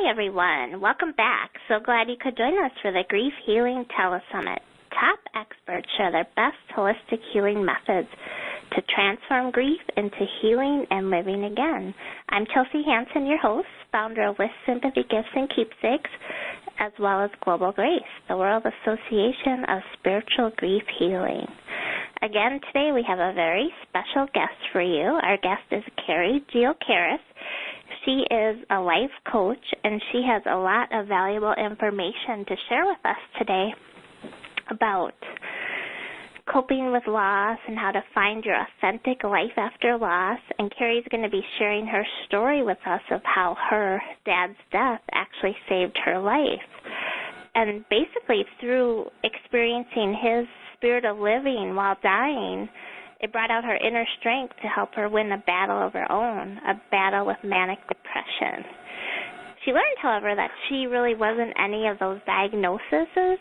Hi, everyone. Welcome back. So glad you could join us for the Grief Healing Telesummit. Top experts share their best holistic healing methods to transform grief into healing and living again. I'm Kelsey Hansen, your host, founder of With Sympathy Gifts and Keepsakes, as well as Global Grace, the World Association of Spiritual Grief Healing. Again, today we have a very special guest for you. Our guest is Carrie Gilcaris. She is a life coach, and she has a lot of valuable information to share with us today about coping with loss and how to find your authentic life after loss. And Carrie's going to be sharing her story with us of how her dad's death actually saved her life. And basically, through experiencing his spirit of living while dying, it brought out her inner strength to help her win a battle of her own, a battle with manic depression. She learned, however, that she really wasn't any of those diagnoses.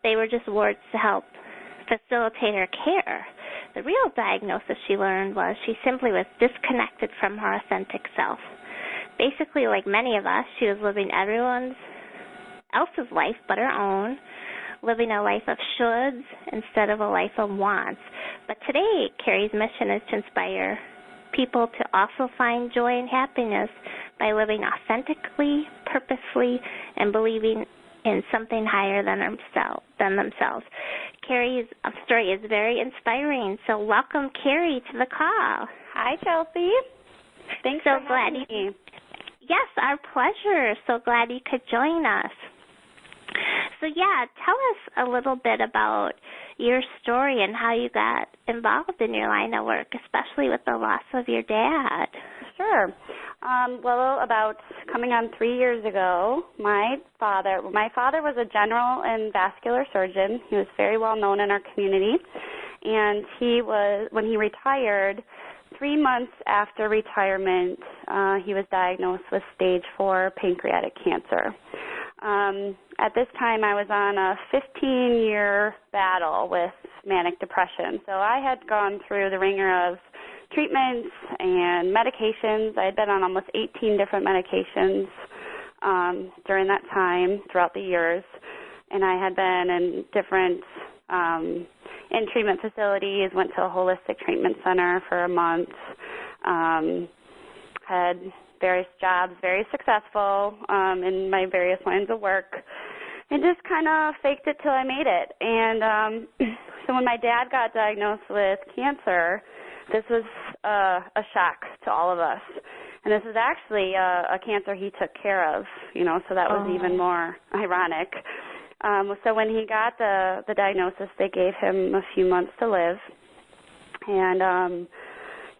They were just words to help facilitate her care. The real diagnosis, she learned, was she simply was disconnected from her authentic self. Basically, like many of us, she was living everyone else's life but her own, living a life of shoulds instead of a life of wants. But today, Carrie's mission is to inspire people to also find joy and happiness by living authentically, purposefully, and believing in something higher than themselves. Carrie's story is very inspiring, so welcome, Carrie, to the call. Hi, Chelsea. Thanks so for glad having me. Yes, our pleasure. So glad you could join us. So, tell us a little bit about your story and how you got involved in your line of work, especially with the loss of your dad. Sure. Well, about coming on 3 years ago, my father was a general and vascular surgeon. He was very well known in our community, and when he retired, 3 months after retirement, he was diagnosed with stage 4 pancreatic cancer. At this time, I was on a 15-year battle with manic depression. So I had gone through the ringer of treatments and medications. I had been on almost 18 different medications during that time throughout the years. And I had been in different in treatment facilities, went to a holistic treatment center for a month, had various jobs, very successful in my various lines of work, and just kind of faked it till I made it. And so when my dad got diagnosed with cancer, this was a shock to all of us. And this is actually a cancer he took care of, so that was even more ironic. So when he got the diagnosis, they gave him a few months to live. And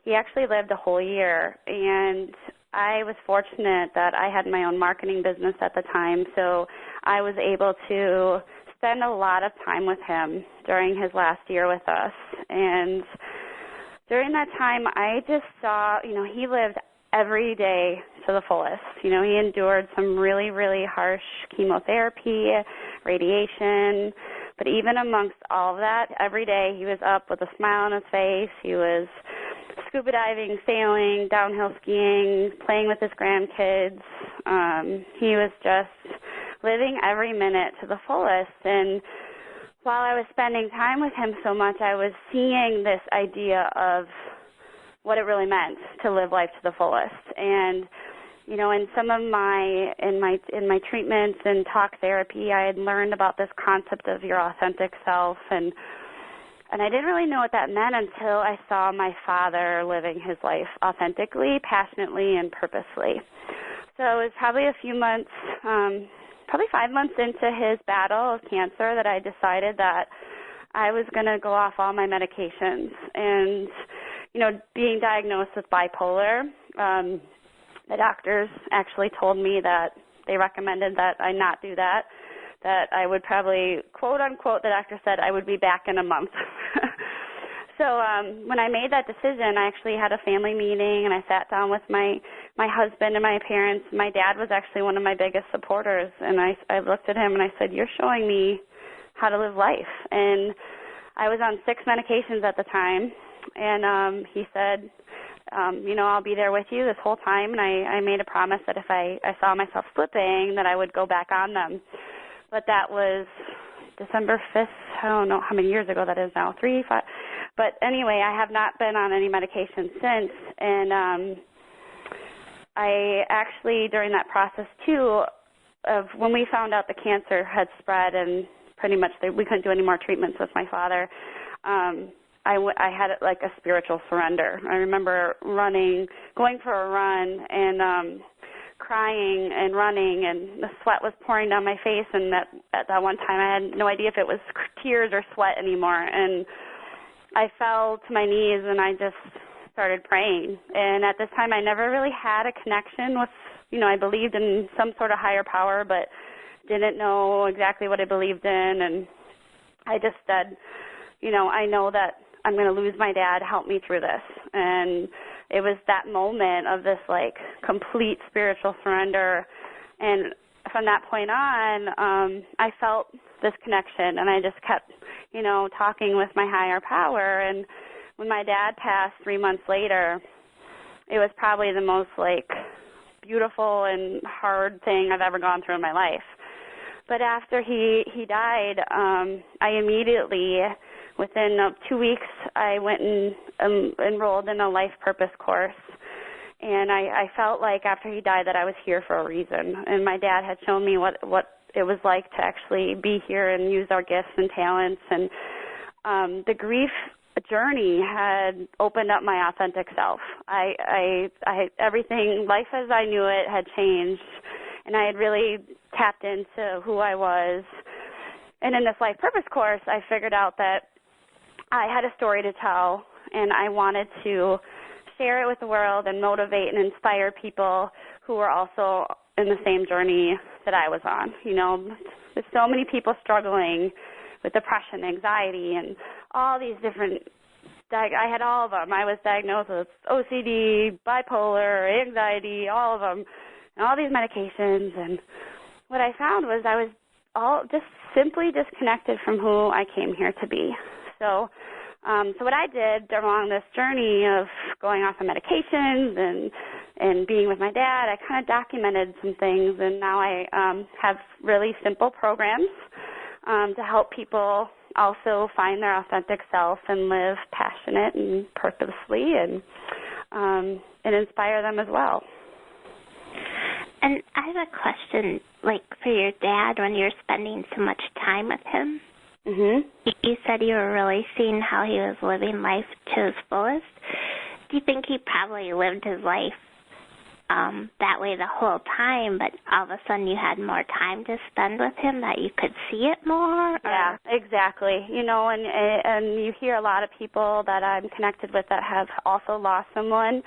he actually lived a whole year. And I was fortunate that I had my own marketing business at the time, so I was able to spend a lot of time with him during his last year with us. And during that time, I just saw, he lived every day to the fullest. He endured some really, really harsh chemotherapy, radiation, but even amongst all of that, every day he was up with a smile on his face. He was scuba diving, sailing, downhill skiing, playing with his grandkids. He was just living every minute to the fullest. And while I was spending time with him so much, I was seeing this idea of what it really meant to live life to the fullest. And in some of my treatments and talk therapy, I had learned about this concept of your authentic self, and I didn't really know what that meant until I saw my father living his life authentically, passionately, and purposely. So it was probably a few months, probably 5 months into his battle of cancer, that I decided that I was going to go off all my medications. And, being diagnosed with bipolar, the doctors actually told me that they recommended that I not do that I would probably, quote unquote, the doctor said I would be back in a month. So when I made that decision, I actually had a family meeting, and I sat down with my husband and my parents. My dad was actually one of my biggest supporters, and I looked at him and I said, "You're showing me how to live life." And I was on 6 medications at the time, and he said, I'll be there with you this whole time. And I made a promise that if I saw myself slipping, that I would go back on them. But that was December 5th. I don't know how many years ago that is now, 3, 5. But anyway, I have not been on any medication since. And I actually, during that process, too, of when we found out the cancer had spread and pretty much we couldn't do any more treatments with my father, I had like a spiritual surrender. I remember going for a run and crying and running, and the sweat was pouring down my face, and at that one time I had no idea if it was tears or sweat anymore. And I fell to my knees and I just started praying. And at this time I never really had a connection with, I believed in some sort of higher power, but didn't know exactly what I believed in. And I just said, I know that I'm going to lose my dad. Help me through this. And it was that moment of this like complete spiritual surrender. And from that point on, I felt this connection, and I just kept, talking with my higher power. And when my dad passed 3 months later, it was probably the most like beautiful and hard thing I've ever gone through in my life. But after he died, I immediately, within 2 weeks, I went and enrolled in a life purpose course. And I felt like after he died that I was here for a reason. And my dad had shown me what it was like to actually be here and use our gifts and talents. And the grief journey had opened up my authentic self. Everything, life as I knew it had changed. And I had really tapped into who I was. And in this life purpose course, I figured out that I had a story to tell, and I wanted to share it with the world and motivate and inspire people who were also in the same journey that I was on. There's so many people struggling with depression, anxiety, and all these different I had all of them. I was diagnosed with OCD, bipolar, anxiety, all of them, and all these medications. And what I found was I was all just simply disconnected from who I came here to be. So what I did along this journey of going off of medications and being with my dad, I kind of documented some things, and now I have really simple programs to help people also find their authentic self and live passionate and purposefully and inspire them as well. And I have a question, like for your dad, when you're spending so much time with him, you said you were really seeing how he was living life to his fullest. Do you think he probably lived his life that way the whole time, but all of a sudden you had more time to spend with him, that you could see it more? Yeah, exactly. And you hear a lot of people that I'm connected with that have also lost someone.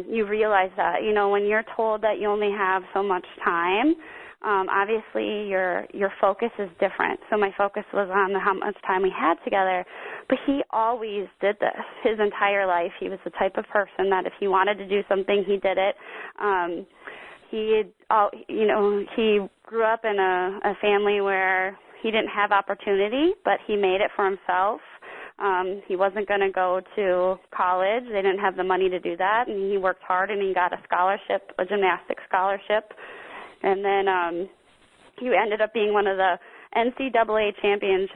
You realize that, when you're told that you only have so much time, obviously your focus is different. So my focus was on how much time we had together. But he always did this his entire life. He was the type of person that if he wanted to do something, he did it. He grew up in a family where he didn't have opportunity, but he made it for himself. He wasn't going to go to college. They didn't have the money to do that, and he worked hard, and he got a scholarship, a gymnastics scholarship. And then he ended up being one of the NCAA champions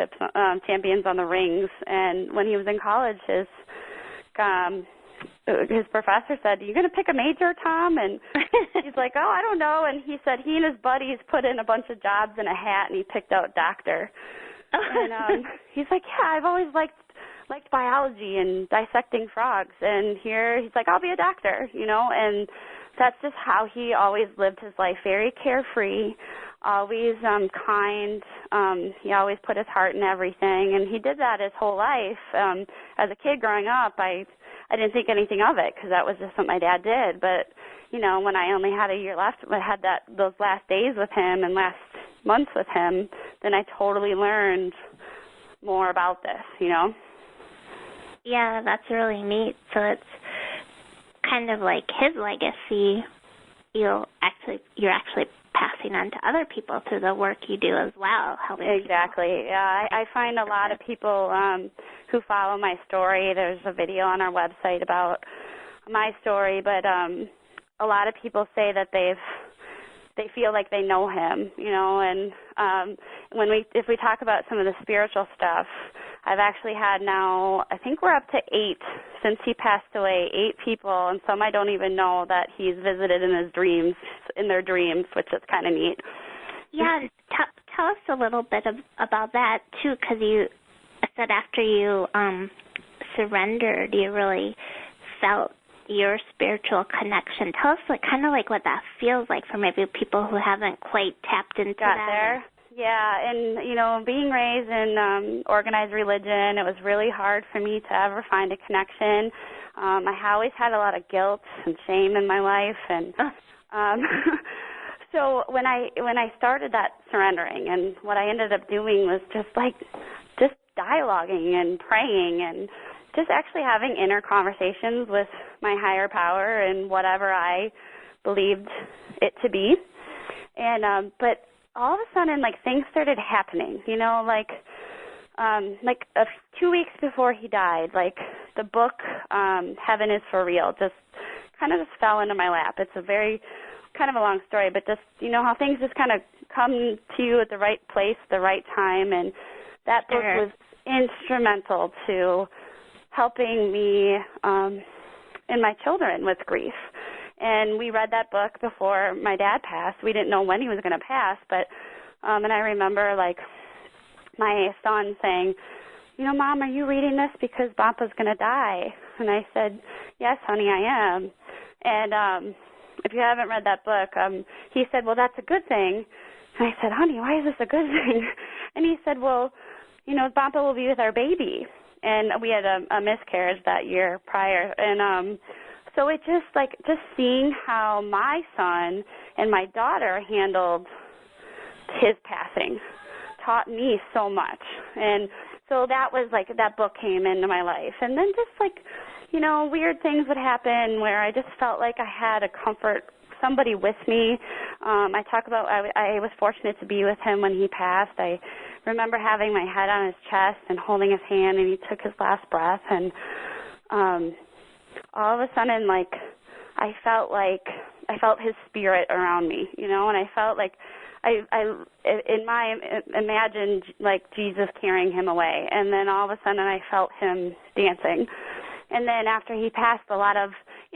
on the rings. And when he was in college, his professor said, "Are you going to pick a major, Tom?" And he's like, "Oh, I don't know." And he said he and his buddies put in a bunch of jobs in a hat, and he picked out doctor. And he's like, "Yeah, I've always liked biology and dissecting frogs." And here he's like, "I'll be a doctor," and that's just how he always lived his life, very carefree, always kind. He always put his heart in everything, and he did that his whole life. As a kid growing up, I didn't think anything of it because that was just what my dad did. But, when I only had a year left, I had those last days with him and last months with him, then I totally learned more about this, Yeah, that's really neat. So it's kind of like his legacy. You're actually passing on to other people through the work you do as well, helping Exactly. people. Yeah, I find a lot of people who follow my story. There's a video on our website about my story, but a lot of people say that they feel like they know him, and if we talk about some of the spiritual stuff, I've actually had now, I think we're up to 8 since he passed away, 8 people, and some I don't even know that he's visited in their dreams, which is kind of neat. Yeah, tell us a little bit about that, too, because you said after you surrendered, you really felt your spiritual connection. Tell us kind of like what that feels like for maybe people who haven't quite tapped into that. There. Yeah, and, being raised in organized religion, it was really hard for me to ever find a connection. I always had a lot of guilt and shame in my life, and so when I started that surrendering, and what I ended up doing was just dialoguing and praying and just actually having inner conversations with my higher power and whatever I believed it to be. And but all of a sudden, things started happening, 2 weeks before he died, the book Heaven is for Real just fell into my lap. It's a very kind of a long story, but just, how things just kind of come to you at the right place, the right time, and that book was instrumental to helping me and my children with grief. And we read that book before my dad passed. We didn't know when he was going to pass, but and I remember my son saying, Mom, are you reading this because Bampa's going to die? And I said, yes, honey, I am. And if you haven't read that book, he said, well, that's a good thing. And I said, honey, why is this a good thing? And he said, well, Bampa will be with our baby. And we had a miscarriage that year prior. And so it just seeing how my son and my daughter handled his passing taught me so much. And so that was that book came into my life. And then just weird things would happen where I just felt like I had a comfort, somebody with me. I talk about I was fortunate to be with him when he passed. I remember having my head on his chest and holding his hand, and he took his last breath. And all of a sudden, I felt his spirit around me, and I felt like I in my imagined Jesus carrying him away, and then all of a sudden I felt him dancing. And then after he passed, a lot of,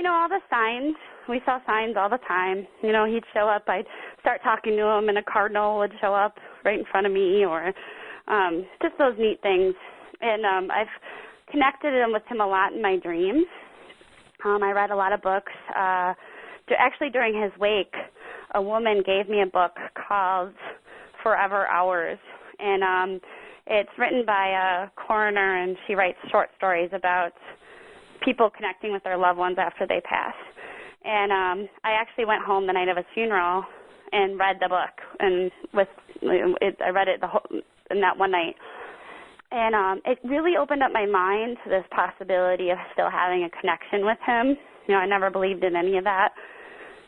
all the signs, we saw signs all the time. He'd show up, I'd start talking to him, and a cardinal would show up right in front of me, or just those neat things. And I've connected with him a lot in my dreams. I read a lot of books. Actually, during his wake, a woman gave me a book called Forever Hours, and it's written by a coroner, and she writes short stories about people connecting with their loved ones after they pass. And I actually went home the night of his funeral and read the book, and I read it in that one night. And it really opened up my mind to this possibility of still having a connection with him. I never believed in any of that.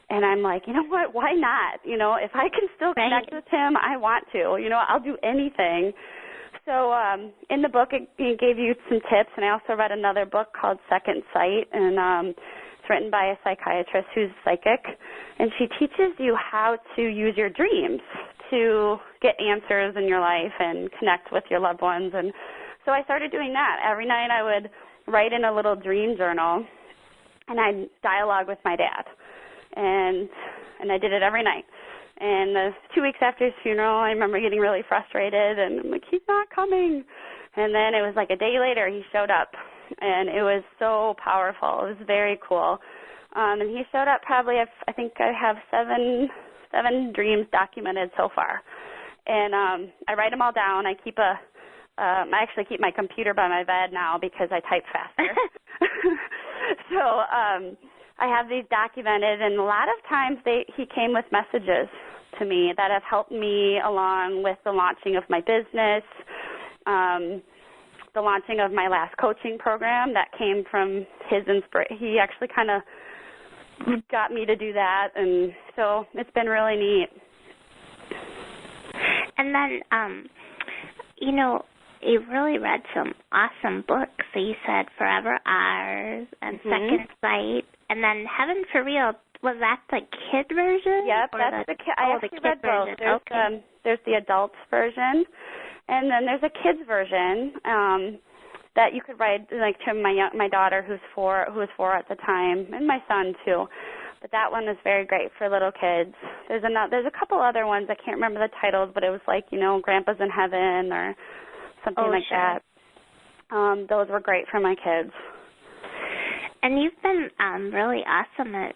And I'm like, you know what, why not? If I can still connect with him, I want to. I'll do anything. So in the book, it gave you some tips, and I also read another book called Second Sight, and it's written by a psychiatrist who's psychic, and she teaches you how to use your dreams to get answers in your life and connect with your loved ones. And so I started doing that. Every night I would write in a little dream journal, and I'd dialogue with my dad. And I did it every night. And 2 weeks after his funeral, I remember getting really frustrated, and I'm like, he's not coming. And then it was a day later, he showed up, and it was so powerful. It was very cool. And he showed up probably, I think I have seven dreams documented so far. And I write them all down. I actually keep my computer by my bed now because I type faster. So I have these documented, and a lot of times he came with messages to me that have helped me along with the launching of my business, the launching of my last coaching program that came from his inspiration. He actually kind of got me to do that, and so it's been really neat. And then, you really read some awesome books. So you said Forever Ours and Second Sight. And then Heaven for Real, was that the kid version? Yep, that's the kid. I actually read both. There's the adults version, and then there's a kids version that you could read like to my daughter who was 4 at the time, and my son too. But that one is very great for little kids. There's a couple other ones, I can't remember the titles, but it was like, Grandpa's in Heaven or something like that. Those were great for my kids. And you've been really awesome at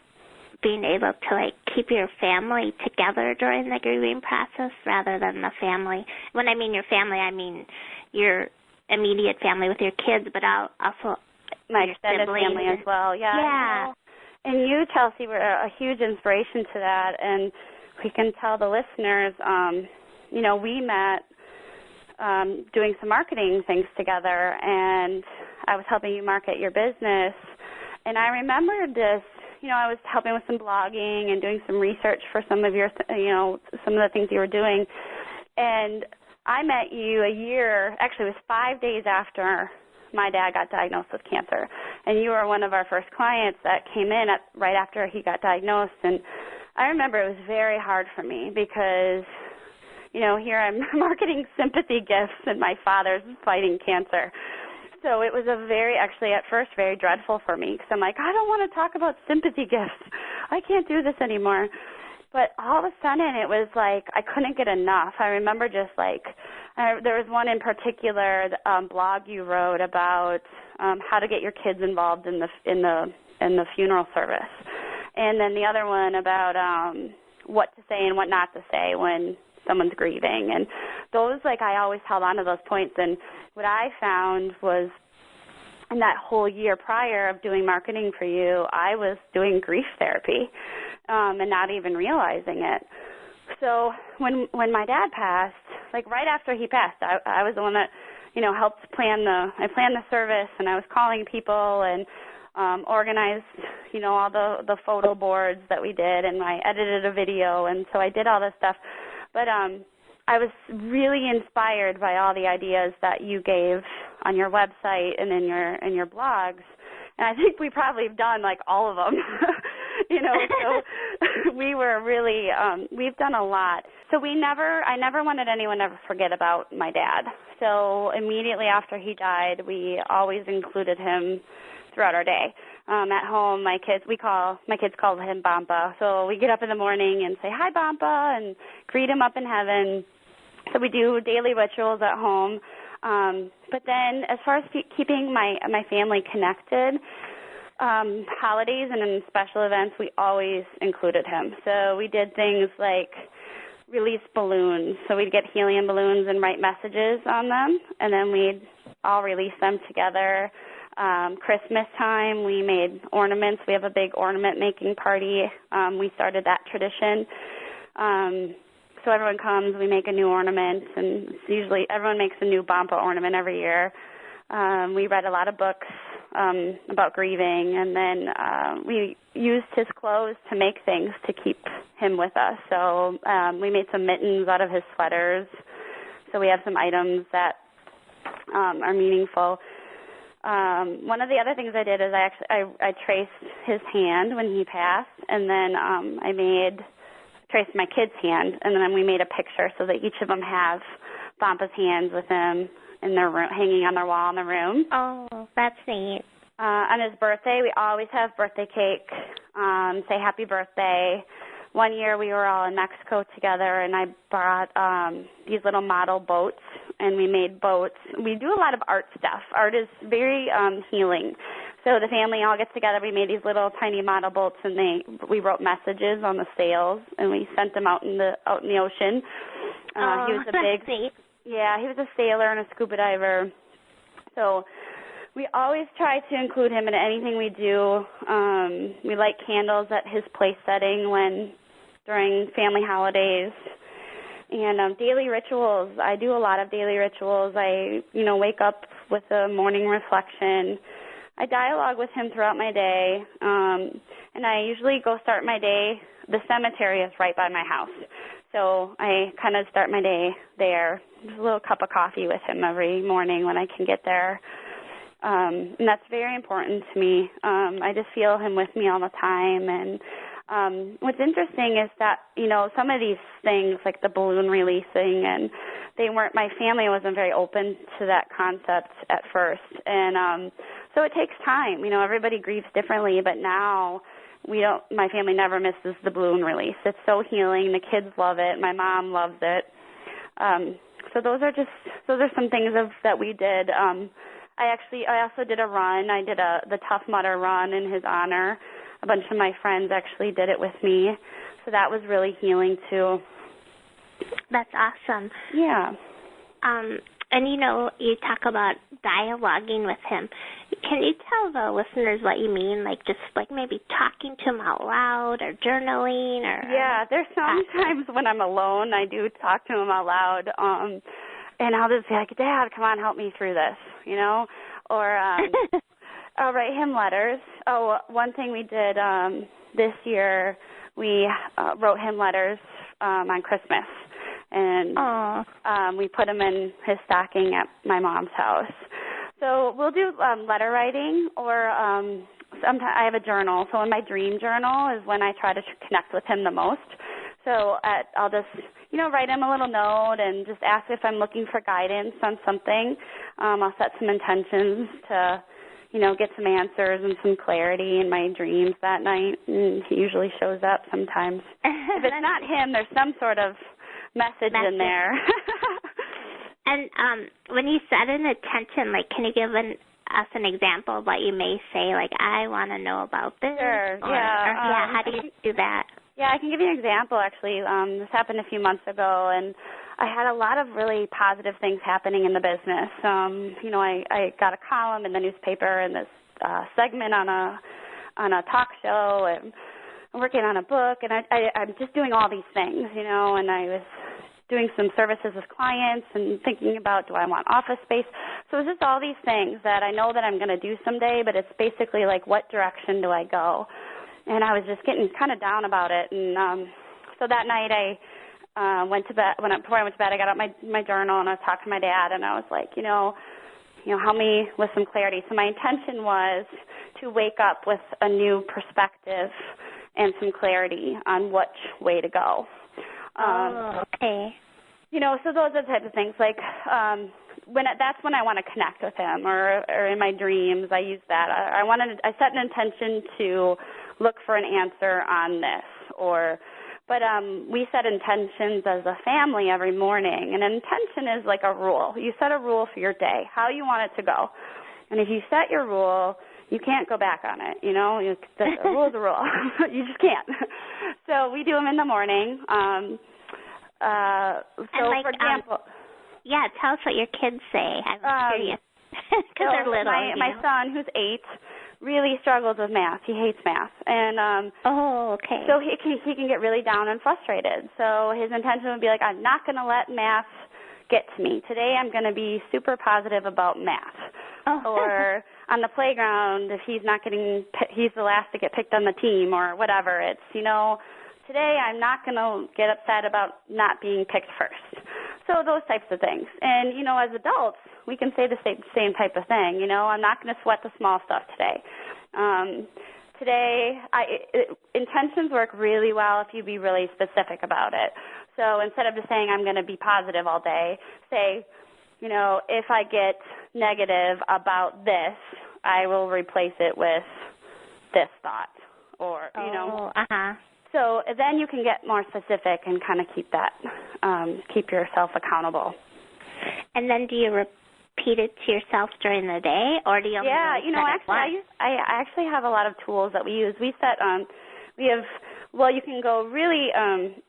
being able to keep your family together during the grieving process rather than the family. When I mean your family, I mean your immediate family with your kids, but also my extended family as well. Yeah. And you, Chelsea, were a huge inspiration to that, and we can tell the listeners, we met doing some marketing things together, and I was helping you market your business, and I remembered this, I was helping with some blogging and doing some research for some of your, some of the things you were doing, and I met you it was 5 days after my dad got diagnosed with cancer, and you were one of our first clients that came in right after he got diagnosed. And I remember it was very hard for me because, here I'm marketing sympathy gifts, and my father's fighting cancer. So it was actually at first very dreadful for me because I'm like, I don't want to talk about sympathy gifts. I can't do this anymore. But all of a sudden it was like I couldn't get enough. I remember just there was one in particular blog you wrote about how to get your kids involved in the funeral service, and then the other one about what to say and what not to say when someone's grieving. And those, I always held on to those points. And what I found was in that whole year prior of doing marketing for you, I was doing grief therapy and not even realizing it. So when my dad passed, right after he passed, I was the one that, helped planned the service, and I was calling people and organized, all the photo boards that we did, and I edited a video, and so I did all this stuff. But I was really inspired by all the ideas that you gave on your website and in your blogs. And I think we probably have done all of them, so we were really, we've done a lot. So I never wanted anyone to ever forget about my dad. So immediately after he died, we always included him throughout our day. At home, my kids call him Bampa. So we get up in the morning and say, hi, Bampa, and greet him up in heaven. So we do daily rituals at home. But then as far as keeping my family connected, holidays and in special events, we always included him. So we did things like release balloons. So we'd get helium balloons and write messages on them, and then we'd all release them together. Christmas time, we made ornaments. We have a big ornament making party. We started that tradition. So everyone comes, we make a new ornament, and usually everyone makes a new Bampa ornament every year. We read a lot of books about grieving, and then we used his clothes to make things to keep him with us. So we made some mittens out of his sweaters. So we have some items that are meaningful. One of the other things I did is I traced his hand when he passed, and then I traced my kid's hand, and then we made a picture so that each of them have Bampa's hands with him in their room, hanging on their wall in the room. Oh, that's neat. On his birthday, we always have birthday cake, say happy birthday. One year we were all in Mexico together, and I brought these little model boats, and we made boats. We do a lot of art stuff. Art is very healing. So the family all gets together. We made these little tiny model boats, and we wrote messages on the sails, and we sent them out in the ocean. He was a big, neat. Yeah, he was a sailor and a scuba diver. So we always try to include him in anything we do. We light candles at his place setting during family holidays. And daily rituals. I do a lot of daily rituals. I, wake up with a morning reflection. I dialogue with him throughout my day. And I usually go start my day. The cemetery is right by my house. So I kind of start my day there. Just a little cup of coffee with him every morning when I can get there. And that's very important to me. I just feel him with me all the time. And what's interesting is that, some of these things like the balloon releasing, and my family wasn't very open to that concept at first. And so it takes time. Everybody grieves differently, but now my family never misses the balloon release. It's so healing. The kids love it. My mom loves it. So those are some things that we did. I also did a run. I did the Tough Mudder run in his honor. A bunch of my friends actually did it with me. So that was really healing too. That's awesome. Yeah. And you talk about dialoguing with him. Can you tell the listeners what you mean? Just maybe talking to him out loud or journaling or? Yeah, there's sometimes when I'm alone, I do talk to him out loud. And I'll just be like, Dad, come on, help me through this, Or I'll write him letters. Oh, one thing we did this year, we wrote him letters on Christmas. And we put them in his stocking at my mom's house. So we'll do letter writing, or sometimes I have a journal. So in my dream journal is when I try to connect with him the most. So I'll just, write him a little note and just ask if I'm looking for guidance on something. I'll set some intentions to, get some answers and some clarity in my dreams that night. And he usually shows up sometimes. If it's not him, there's some sort of message in there. And when you set an intention, can you give us an example of what you may say, I want to know about this? Sure, how do you do that? Yeah, I can give you an example, actually. This happened a few months ago, and I had a lot of really positive things happening in the business. I got a column in the newspaper and this segment on a talk show, and I'm working on a book, and I'm just doing all these things, and I was doing some services with clients and thinking about, do I want office space? So it's just all these things that I know that I'm going to do someday, but it's basically what direction do I go? And I was just getting kind of down about it. And so that night I went to bed. Before I went to bed, I got out my journal and I talked to my dad, and I was like, help me with some clarity. So my intention was to wake up with a new perspective and some clarity on which way to go. Okay. So those are the types of things. That's when I want to connect with him, or in my dreams, I use that. I set an intention to look for an answer on this, but we set intentions as a family every morning. And an intention is like a rule. You set a rule for your day, how you want it to go. And if you set your rule, you can't go back on it, A rule is a rule. You just can't. So we do them in the morning. For example... tell us what your kids say. I'm curious. Because they're little. My son, who's 8, really struggles with math. He hates math. And okay. So he can get really down and frustrated. So his intention would be I'm not going to let math get to me. Today I'm going to be super positive about math. Or on the playground, if he's the last to get picked on the team or whatever, it's, today I'm not going to get upset about not being picked first. So those types of things. And, as adults, we can say the same type of thing. I'm not going to sweat the small stuff today. Intentions work really well if you be really specific about it. So instead of just saying I'm going to be positive all day, say, if I get negative about this, I will replace it with this thought. Or, So then you can get more specific and kind of keep yourself accountable. And then do you repeat it to yourself during the day, or do you only I actually have a lot of tools that we use. You can go really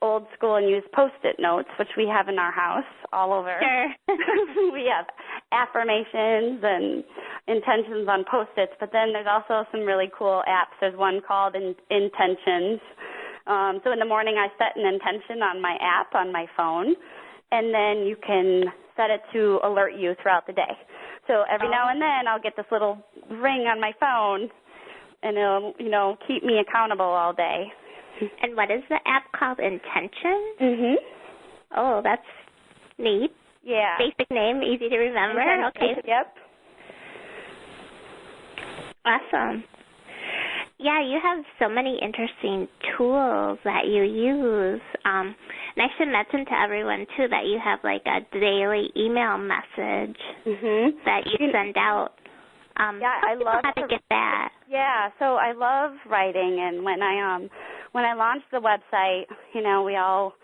old school and use Post-it notes, which we have in our house all over. Sure. We have affirmations and intentions on Post-its, but then there's also some really cool apps. There's one called Intentions. So in the morning I set an intention on my app on my phone, and then you can set it to alert you throughout the day. So every now and then I'll get this little ring on my phone, and it'll, keep me accountable all day. And what is the app called? Intentions? Mhm. Oh, that's neat. Yeah. Basic name, easy to remember. Okay. Yep. Awesome. Yeah, you have so many interesting tools that you use. And I should mention to everyone, too, that you have like a daily email message that you send out. Yeah, I love how to get that. Yeah, so I love writing, and when I launched the website, we all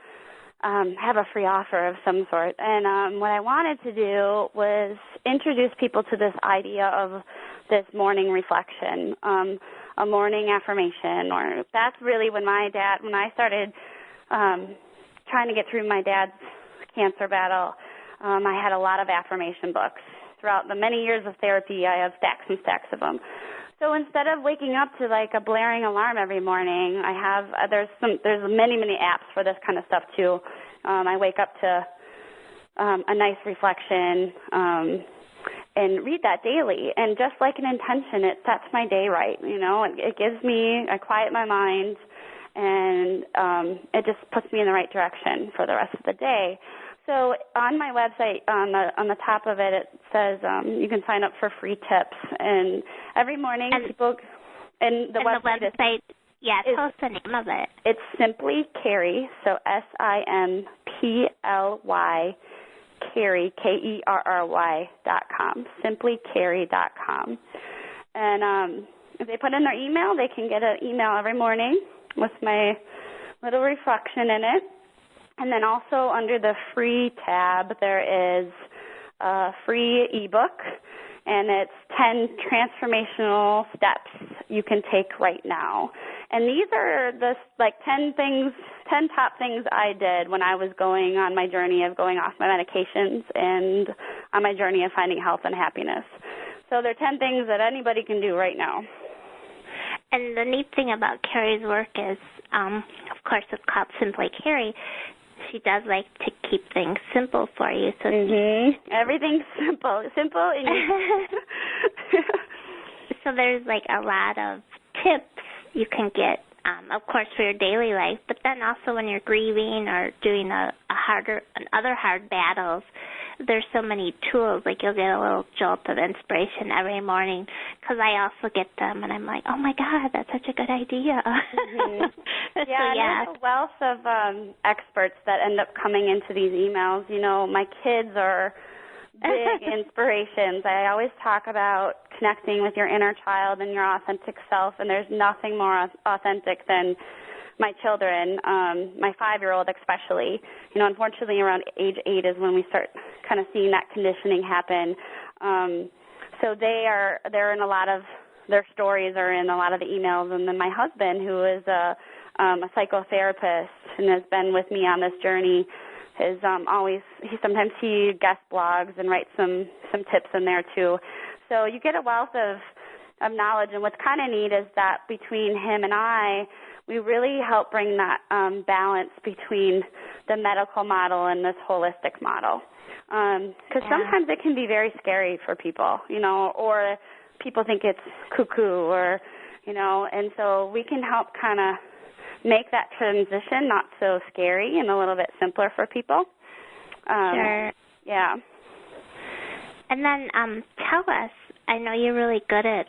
have a free offer of some sort. And what I wanted to do was introduce people to this idea of this morning reflection, a morning affirmation. Or that's really when I started trying to get through my dad's cancer battle, I had a lot of affirmation books. Throughout the many years of therapy, I have stacks and stacks of them. So instead of waking up to like a blaring alarm every morning, I have there's many apps for this kind of stuff too. I wake up to a nice reflection and read that daily. And just like an intention, it sets my day right. It gives me, I quiet my mind, and it just puts me in the right direction for the rest of the day. So on my website, on the top of it, it says you can sign up for free tips. And every morning, people and the website tell us the name of it. It's Simply Kerry, so SIMPLY Kerry, KERRY.com, simplykerry.com. And if they put in their email, they can get an email every morning with my little reflection in it. And then also under the free tab, there is a free ebook, and it's 10 transformational steps you can take right now. And these are the 10 top things I did when I was going on my journey of going off my medications and on my journey of finding health and happiness. So there are 10 things that anybody can do right now. And the neat thing about Carrie's work is, of course, it's called Simply Kerry. She does like to keep things simple for you. So everything's simple and so there's like a lot of tips you can get, of course, for your daily life, but then also when you're grieving or doing other hard battles. There's so many tools, like you'll get a little jolt of inspiration every morning, because I also get them, and I'm like, oh, my God, that's such a good idea. There's a wealth of experts that end up coming into these emails. My kids are big inspirations. I always talk about connecting with your inner child and your authentic self, and there's nothing more authentic than my children, my 5-year-old especially. Unfortunately, around age 8 is when we start kind of seeing that conditioning happen. So they're in a lot of their stories are in a lot of the emails. And then my husband, who is a psychotherapist and has been with me on this journey, is sometimes he guest blogs and writes some tips in there too. So you get a wealth of knowledge. And what's kind of neat is that between him and I, we really help bring that balance between the medical model and this holistic model. Because sometimes it can be very scary for people, or people think it's cuckoo, and so we can help kind of make that transition not so scary and a little bit simpler for people. Sure. Yeah. And then tell us, I know you're really good at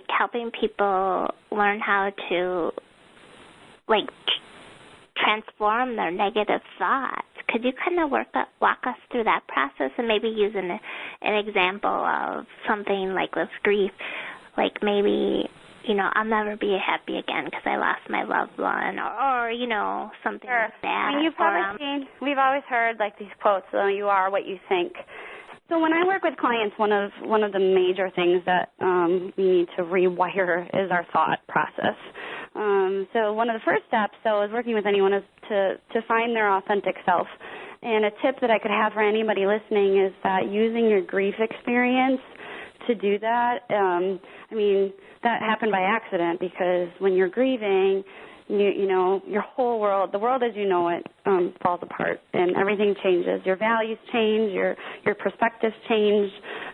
helping people learn how to transform their negative thoughts. Could you kind of walk us through that process and maybe use an example of something like with grief, like maybe, I'll never be happy again because I lost my loved one, or something sure. like that. I mean, you've probably seen, we've always heard these quotes, you are what you think. So when I work with clients, one of the major things that we need to rewire is our thought process. So one of the first steps, is working with anyone is to find their authentic self. And a tip that I could have for anybody listening is that using your grief experience to do that, that happened by accident, because when you're grieving, your whole world, the world as you know it, falls apart, and everything changes. Your values change, your perspectives change.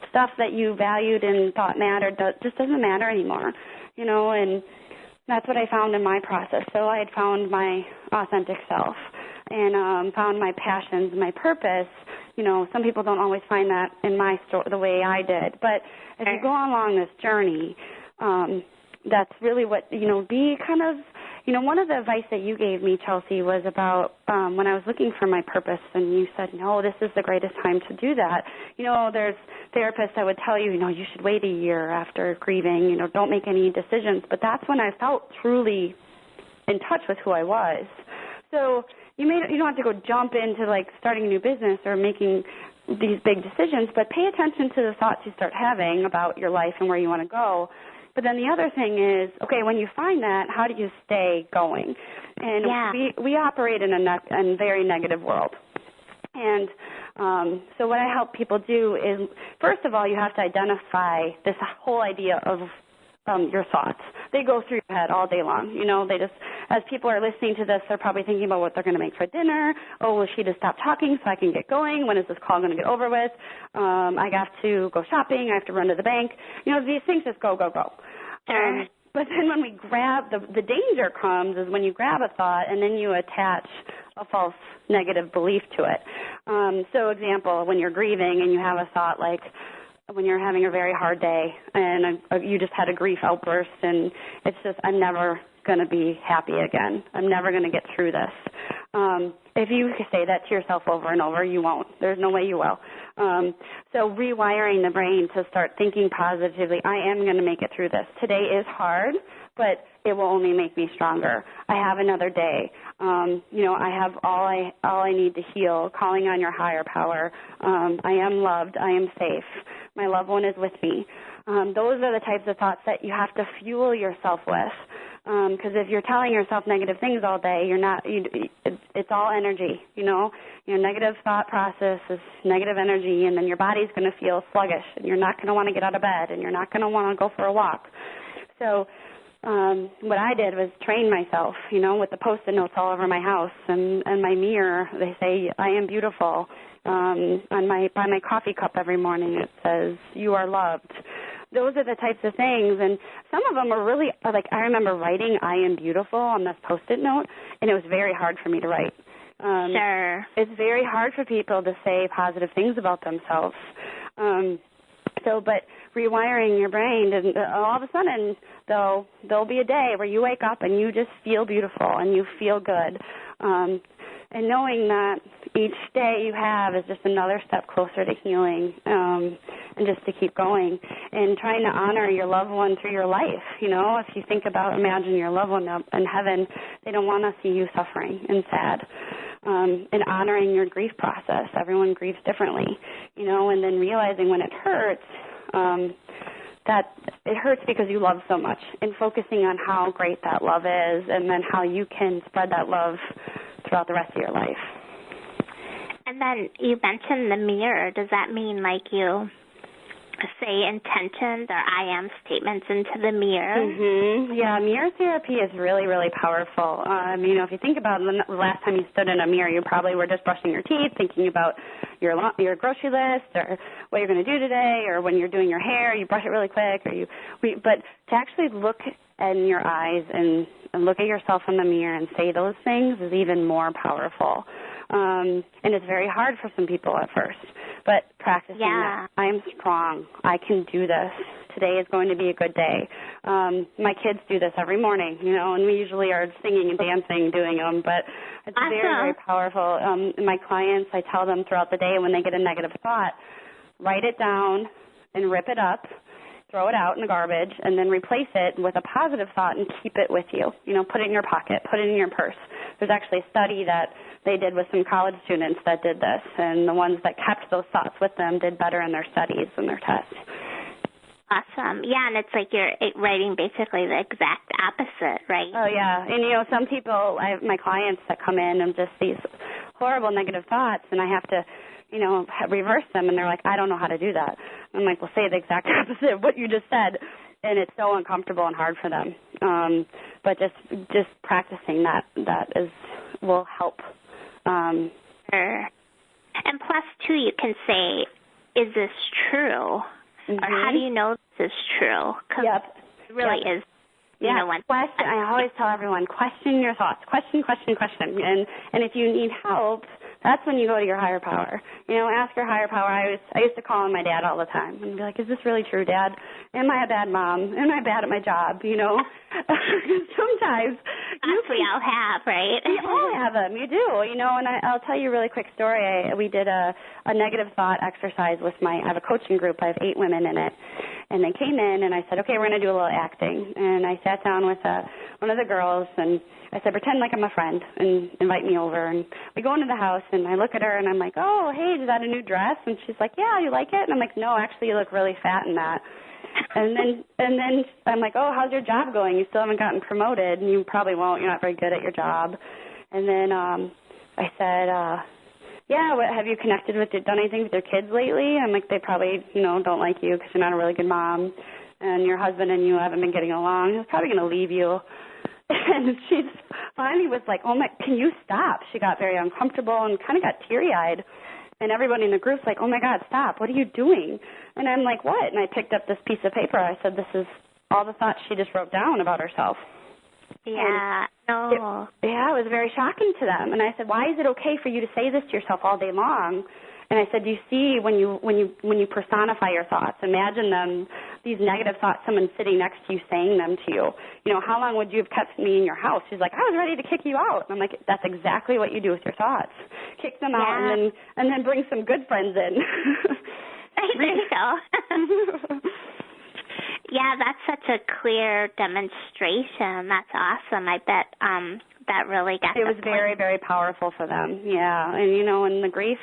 Stuff that you valued and thought mattered just doesn't matter anymore, and that's what I found in my process. So I had found my authentic self and found my passions, my purpose, some people don't always find that in my story the way I did. But as you go along this journey, that's really what, be kind of, one of the advice that you gave me, Chelsea, was about when I was looking for my purpose, and you said, no, this is the greatest time to do that. There's therapists that would tell you, you should wait a year after grieving, don't make any decisions. But that's when I felt truly in touch with who I was. So you don't have to go jump into, like, starting a new business or making these big decisions, but pay attention to the thoughts you start having about your life and where you want to go. But then the other thing is, okay, when you find that, how do you stay going? And we operate in a very negative world. And so what I help people do is, first of all, you have to identify this whole idea of your thoughts. They go through your head all day long. They just, as people are listening to this, they're probably thinking about what they're going to make for dinner. Oh, will she just stop talking so I can get going? When is this call going to get over with? I have to go shopping. I have to run to the bank. These things just go. But then when we grab, the danger comes is when you grab a thought and then you attach a false negative belief to it. So example, when you're grieving and you have a thought like, when you're having a very hard day and you just had a grief outburst and it's just, I'm never going to be happy again. I'm never going to get through this. If you say that to yourself over and over, you won't. There's no way you will. So rewiring the brain to start thinking positively, I am going to make it through this. Today is hard, but it will only make me stronger. I have another day. I have all I need to heal, calling on your higher power. I am loved. I am safe. My loved one is with me. Those are the types of thoughts that you have to fuel yourself with. Because if you're telling yourself negative things all day, it's all energy, Your negative thought process is negative energy, and then your body's going to feel sluggish, and you're not going to want to get out of bed, and you're not going to want to go for a walk. So what I did was train myself, with the Post-it notes all over my house and my mirror. They say, I am beautiful. By my coffee cup every morning it says, you are loved. Those are the types of things, and some of them are really, like, I remember writing I am beautiful on this Post-it note, and it was very hard for me to write. Sure. It's very hard for people to say positive things about themselves. But rewiring your brain, and all of a sudden, there'll be a day where you wake up and you just feel beautiful and you feel good. And knowing that each day you have is just another step closer to healing, and just to keep going and trying to honor your loved one through your life. If you think about, imagine your loved one up in heaven, they don't want to see you suffering and sad. And honoring your grief process. Everyone grieves differently, and then realizing when it hurts, that it hurts because you love so much, and focusing on how great that love is, and then how you can spread that love throughout the rest of your life. And then you mentioned the mirror. Does that mean like you say intentions or I am statements into the mirror? Mm-hmm. Yeah, mirror therapy is really, really powerful. If you think about the last time you stood in a mirror, you probably were just brushing your teeth, thinking about your grocery list or what you're going to do today, or when you're doing your hair, you brush it really quick. But to actually look in your eyes and look at yourself in the mirror and say those things is even more powerful. And it's very hard for some people at first, but practicing that. I am strong. I can do this. Today is going to be a good day. My kids do this every morning, and we usually are singing and dancing doing them, but it's very, very powerful. My clients, I tell them throughout the day when they get a negative thought, write it down and rip it up, throw it out in the garbage, and then replace it with a positive thought and keep it with you. Put it in your pocket, put it in your purse. There's actually a study that they did with some college students that did this, and the ones that kept those thoughts with them did better in their studies and their tests. Awesome. Yeah, and it's like you're writing basically the exact opposite, right? Oh, yeah. And, some people, my clients that come in and just these horrible negative thoughts, and I have to, reverse them, and they're like, I don't know how to do that. I'm like, well, say the exact opposite of what you just said, and it's so uncomfortable and hard for them. But just practicing that will help. Sure. And plus, too, you can say, is this true? Mm-hmm. Or how do you know this is true? Because it really is. Question. I always tell everyone, question your thoughts. Question. And if you need help, that's when you go to your higher power. Ask your higher power. I used to call on my dad all the time and be like, is this really true, Dad? Am I a bad mom? Am I bad at my job? Sometimes. We all have, right? We all have them. You do. And I'll tell you a really quick story. We did a negative thought exercise with I have a coaching group. I have 8 women in it. And they came in, and I said, okay, we're going to do a little acting. And I sat down with one of the girls, and I said, pretend like I'm a friend and invite me over. And we go into the house, and I look at her, and I'm like, oh, hey, is that a new dress? And she's like, yeah, you like it? And I'm like, no, actually, you look really fat in that. And then I'm like, oh, how's your job going? You still haven't gotten promoted, and you probably won't. You're not very good at your job. And then I said, yeah, have you done anything with your kids lately? I'm like, they probably, don't like you because you're not a really good mom, and your husband and you haven't been getting along. He's probably going to leave you. And she finally was like, oh, can you stop? She got very uncomfortable and kind of got teary-eyed. And everybody in the group's like, oh, my God, stop. What are you doing? And I'm like, what? And I picked up this piece of paper. I said, this is all the thoughts she just wrote down about herself. Yeah, no. It was very shocking to them. And I said, why is it okay for you to say this to yourself all day long? And I said, you see, when you personify your thoughts, imagine them, these negative thoughts, someone sitting next to you saying them to you. How long would you have kept me in your house? She's like, I was ready to kick you out. And I'm like, that's exactly what you do with your thoughts. Kick them out and then bring some good friends in. There you go. Yeah, that's such a clear demonstration. That's awesome. I bet that really got it was very, very powerful for them. Yeah, and in the grief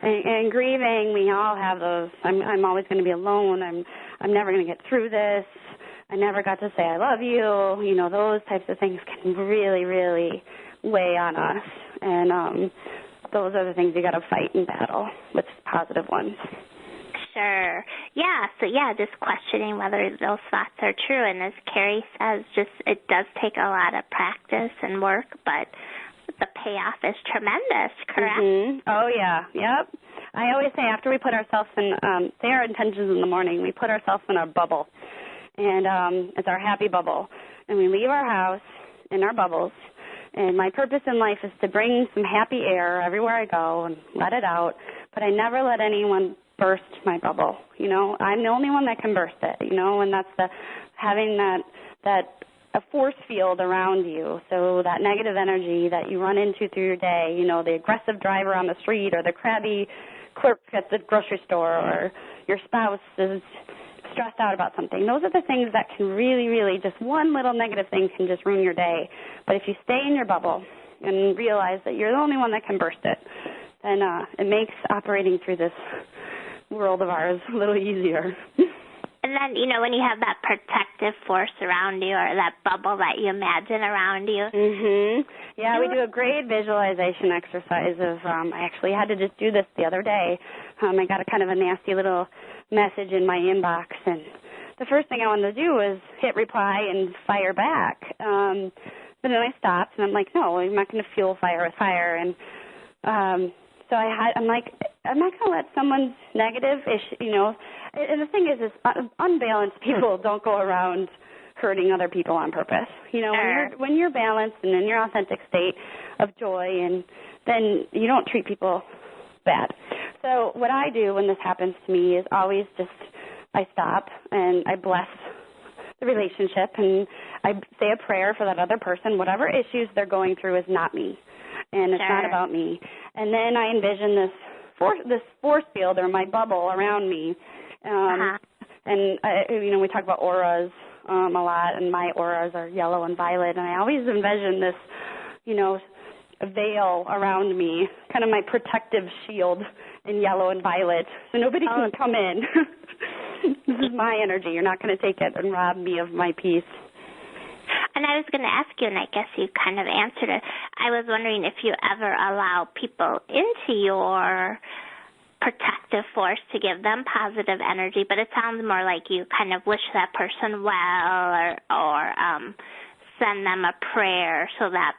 and grieving, we all have those. I'm always going to be alone. I'm never going to get through this. I never got to say I love you. Those types of things can really, really weigh on us, and those are the things you got to fight and battle with positive ones. Sure. Yeah. So just questioning whether those thoughts are true. And as Carrie says, it does take a lot of practice and work, but the payoff is tremendous, correct? Mm-hmm. Oh, yeah. Yep. I always say after we put ourselves in, say our intentions in the morning, we put ourselves in our bubble. And it's our happy bubble. And we leave our house in our bubbles. And my purpose in life is to bring some happy air everywhere I go and let it out. But I never let anyone burst my bubble. I'm the only one that can burst it, and that's having that a force field around you. So that negative energy that you run into through your day, the aggressive driver on the street or the crabby clerk at the grocery store or your spouse is stressed out about something. Those are the things that can really, really, just one little negative thing can just ruin your day. But if you stay in your bubble and realize that you're the only one that can burst it, then it makes operating through this world of ours a little easier. And then, when you have that protective force around you or that bubble that you imagine around you. Mm-hmm. Yeah, we do a great visualization exercise I actually had to just do this the other day. I got a kind of a nasty little message in my inbox, and the first thing I wanted to do was hit reply and fire back. But then I stopped, and I'm like, no, I'm not going to fuel fire with fire. And so I'm like, I'm not going to let someone's negative issue, and the thing is unbalanced people don't go around hurting other people on purpose. Sure. When you're balanced and in your authentic state of joy, and then you don't treat people bad. So what I do when this happens to me is always I stop and I bless the relationship, and I say a prayer for that other person. Whatever issues they're going through is not me, and it's not about me. And then I envision this force field or my bubble around me. And we talk about auras a lot, and my auras are yellow and violet, and I always envision this, a veil around me, kind of my protective shield in yellow and violet, so nobody can come in. This is my energy. You're not going to take it and rob me of my peace. And I was going to ask you, and I guess you kind of answered it. I was wondering if you ever allow people into your protective force to give them positive energy, but it sounds more like you kind of wish that person well or send them a prayer so that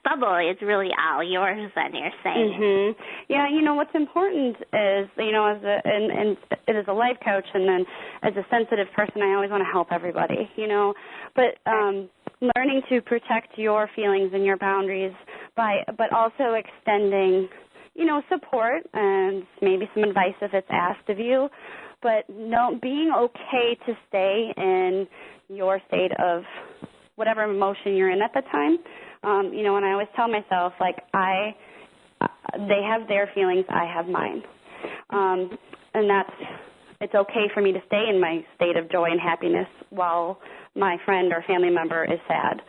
bubble is really all yours, then you're saying. Mm-hmm. Yeah, what's important is, as a life coach and then as a sensitive person, I always want to help everybody, But learning to protect your feelings and your boundaries but also extending support and maybe some advice if it's asked of you, but being okay to stay in your state of whatever emotion you're in at the time. And I always tell myself, like, they have their feelings, I have mine. And it's okay for me to stay in my state of joy and happiness while my friend or family member is sad.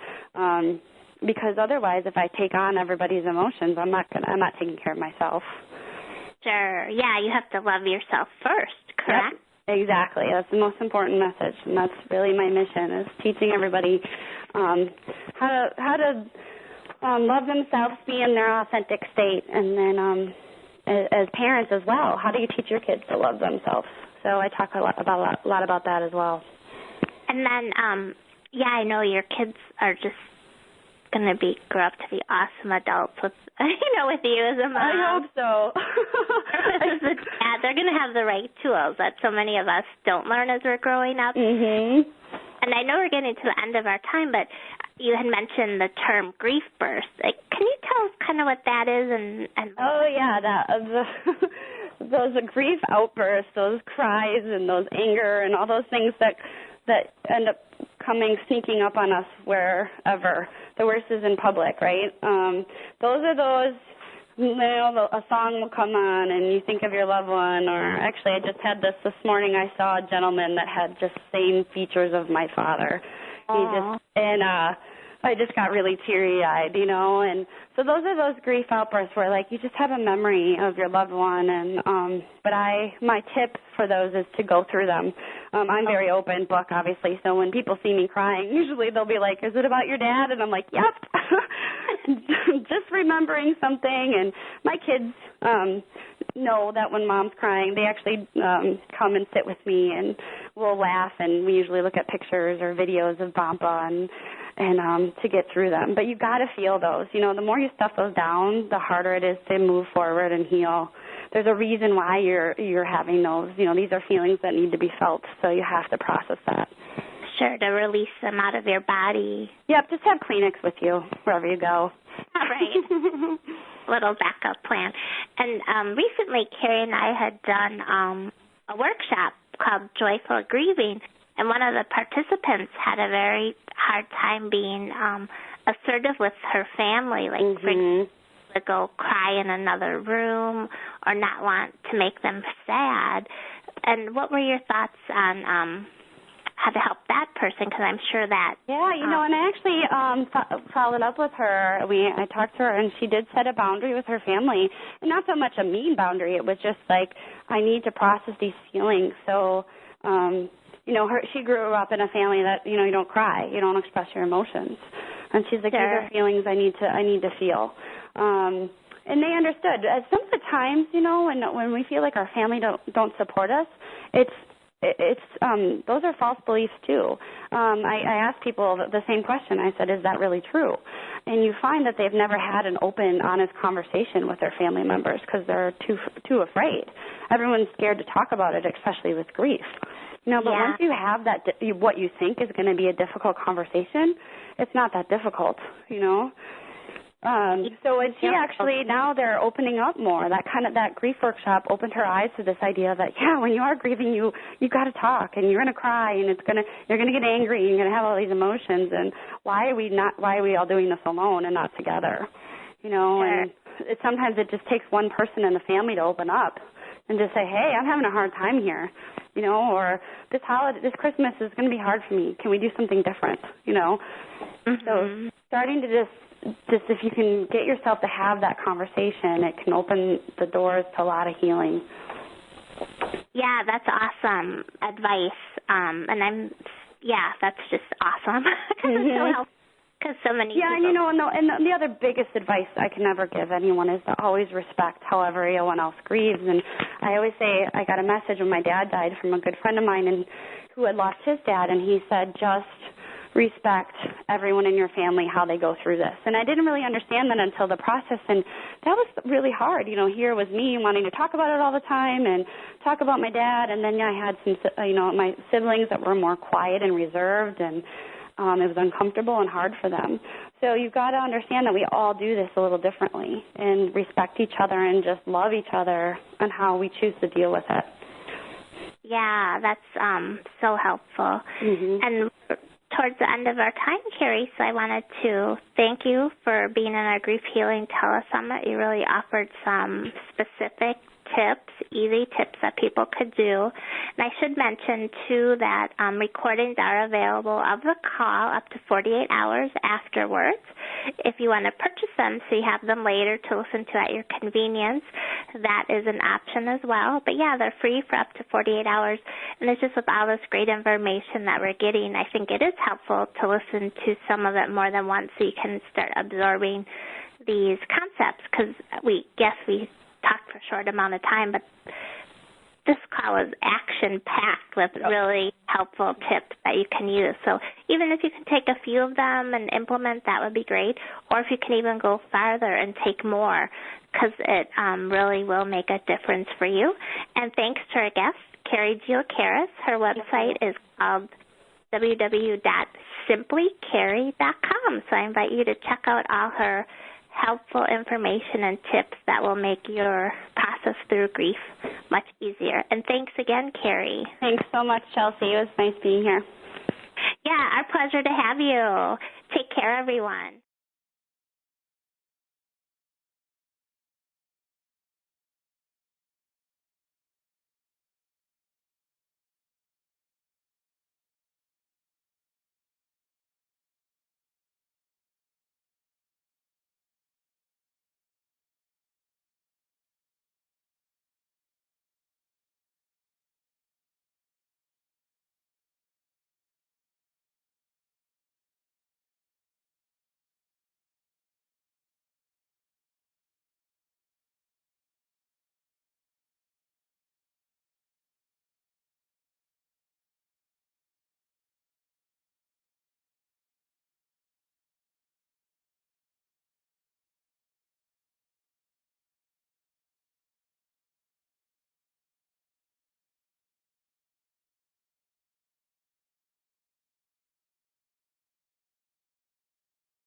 Because otherwise, if I take on everybody's emotions, I'm not taking care of myself. Sure. Yeah, you have to love yourself first, correct? Yep, exactly. That's the most important message, and that's really my mission, is teaching everybody how to love themselves, be in their authentic state, and then as parents as well, how do you teach your kids to love themselves? So I talk a lot about that as well. And then, I know your kids are just going to grow up to be awesome adults with you as a mom. I hope so. They're going to have the right tools that so many of us don't learn as we're growing up. Mm-hmm. And I know we're getting to the end of our time, but you had mentioned the term grief burst. Can you tell us kind of what that is? Oh, yeah, those grief outbursts, those cries and those anger and all those things that end up sneaking up on us wherever. The worst is in public, right? Those are those, a song will come on and you think of your loved one, or actually I just had this morning. I saw a gentleman that had just the same features of my father. I just got really teary-eyed, and so those are those grief outbursts where, like, you just have a memory of your loved one, and but my tip for those is to go through them. I'm very open book, obviously, so when people see me crying, usually they'll be like, is it about your dad? And I'm like, yep, just remembering something, and my kids know that when mom's crying, they actually come and sit with me, and we'll laugh, and we usually look at pictures or videos of Bampa and to get through them. But you've got to feel those. The more you stuff those down, the harder it is to move forward and heal. There's a reason why you're having those. These are feelings that need to be felt, so you have to process that. Sure, to release them out of your body. Yep, just have Kleenex with you wherever you go. All right. Little backup plan. And recently, Carrie and I had done a workshop called Joyful Grieving, and one of the participants had a very hard time being assertive with her family, like to go cry in another room or not want to make them sad. And what were your thoughts on how to help that person? Because I'm sure that... Yeah, and I actually followed up with her. I talked to her, and she did set a boundary with her family. Not so much a mean boundary. It was just like, I need to process these feelings. So... she grew up in a family that, you don't cry, you don't express your emotions. And she's like, sure. These are feelings I need to feel. And they understood. Some of the times, when we feel like our family don't support us, it's those are false beliefs too. I asked people the same question. I said, is that really true? And you find that they've never had an open, honest conversation with their family members because they're too afraid. Everyone's scared to talk about it, especially with grief. But once you have that, what you think is going to be a difficult conversation, it's not that difficult, So when she actually, now they're opening up more. That grief workshop opened her eyes to this idea that, when you are grieving, you got to talk, and you're going to cry, and you're going to get angry, and you're going to have all these emotions, and why are we all doing this alone and not together? Sure. And sometimes it just takes one person in the family to open up and just say, hey, I'm having a hard time here, or this Christmas is going to be hard for me. Can we do something different, So starting to just if you can get yourself to have that conversation, it can open the doors to a lot of healing. Yeah, that's awesome advice. That's just awesome. Because so many people... and the other biggest advice I can ever give anyone is to always respect how everyone else grieves. And I always say, I got a message when my dad died from a good friend of mine who had lost his dad, and he said, just respect everyone in your family, how they go through this. And I didn't really understand that until the process, and that was really hard. Here was me wanting to talk about it all the time and talk about my dad, and then I had some, my siblings that were more quiet and reserved, and It was uncomfortable and hard for them. So you've got to understand that we all do this a little differently and respect each other and just love each other and how we choose to deal with it. Yeah, that's so helpful. Mm-hmm. And towards the end of our time, Carrie, so I wanted to thank you for being in our Grief Healing Telesummit. You really offered some specific tips, easy tips that people could do. And I should mention, too, that recordings are available of the call up to 48 hours afterwards. If you want to purchase them so you have them later to listen to at your convenience, that is an option as well. But, yeah, they're free for up to 48 hours. And it's just with all this great information that we're getting, I think it is helpful to listen to some of it more than once so you can start absorbing these concepts, because we talked for a short amount of time, but this call is action-packed with really helpful tips that you can use. So even if you can take a few of them and implement, that would be great. Or if you can even go farther and take more, because it really will make a difference for you. And thanks to our guest, Carrie Gill-Karas. Her website is called www.simplycarrie.com. So I invite you to check out all her helpful information and tips that will make your process through grief much easier. And thanks again, Carrie. Thanks so much, Chelsea. It was nice being here. Yeah, our pleasure to have you. Take care, everyone.